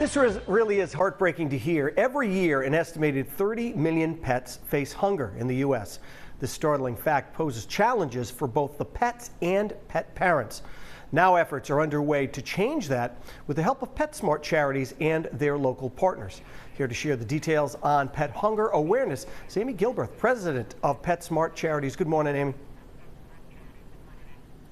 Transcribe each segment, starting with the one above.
Really is heartbreaking to hear. Every year, an estimated 30 million pets face hunger in the U.S. This startling fact poses challenges for both the pets and pet parents. Now efforts are underway to change that with the help of PetSmart charities and their local partners. Here to share the details on pet hunger awareness is Amy Gilbreth, president of PetSmart Charities. Good morning, Amy.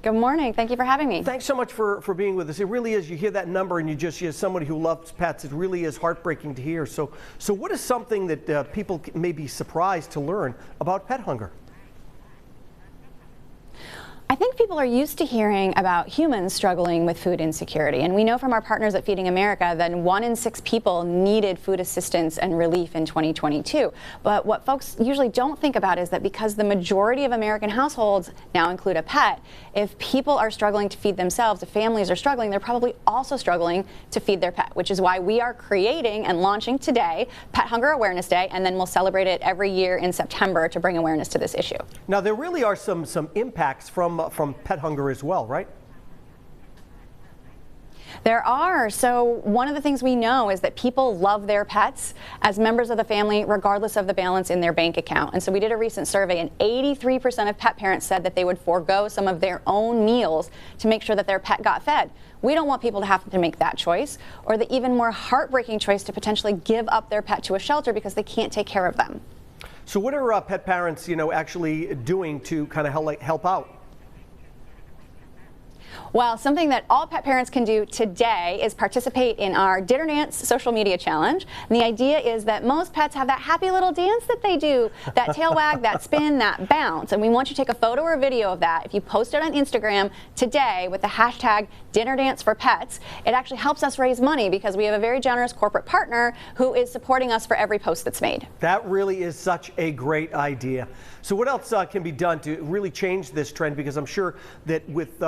Good morning. Thank you for having me. Thanks so much for being with us. It really is. You hear that number and you hear somebody who loves pets. It really is heartbreaking to hear. So what is something that people may be surprised to learn about pet hunger? I think people are used to hearing about humans struggling with food insecurity, and we know from our partners at Feeding America that 1 in 6 people needed food assistance and relief in 2022. But what folks usually don't think about is that because the majority of American households now include a pet, if people are struggling to feed themselves, if families are struggling, they're probably also struggling to feed their pet, which is why we are creating and launching today Pet Hunger Awareness Day, and then we'll celebrate it every year in September to bring awareness to this issue. Now, there really are some impacts from pet hunger as well, right? There are. So one of the things we know is that people love their pets as members of the family, regardless of the balance in their bank account. And so we did a recent survey, and 83% of pet parents said that they would forego some of their own meals to make sure that their pet got fed. We don't want people to have to make that choice, or the even more heartbreaking choice to potentially give up their pet to a shelter because they can't take care of them. So what are pet parents, actually doing to kind of help out? Well, something that all pet parents can do today is participate in our Dinner Dance social media challenge. And the idea is that most pets have that happy little dance that they do, that tail wag, that spin, that bounce. And we want you to take a photo or a video of that. If you post it on Instagram today with the hashtag Dinner Dance for Pets, it actually helps us raise money because we have a very generous corporate partner who is supporting us for every post that's made. That really is such a great idea. So what else can be done to really change this trend? Because I'm sure that with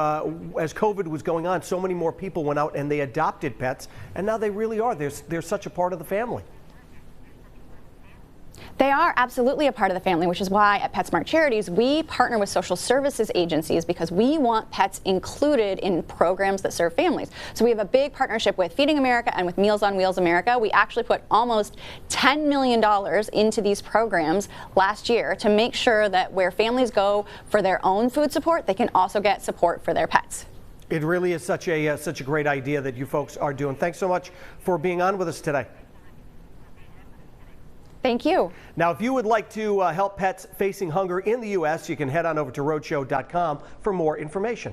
as COVID was going on, so many more people went out and they adopted pets, and now they really are. They're such a part of the family. They are absolutely a part of the family, which is why at PetSmart Charities, we partner with social services agencies because we want pets included in programs that serve families. So we have a big partnership with Feeding America and with Meals on Wheels America. We actually put almost $10 million into these programs last year to make sure that where families go for their own food support, they can also get support for their pets. It really is such a great idea that you folks are doing. Thanks so much for being on with us today. Thank you. Now, if you would like to help pets facing hunger in the U.S., you can head on over to roadshow.com for more information.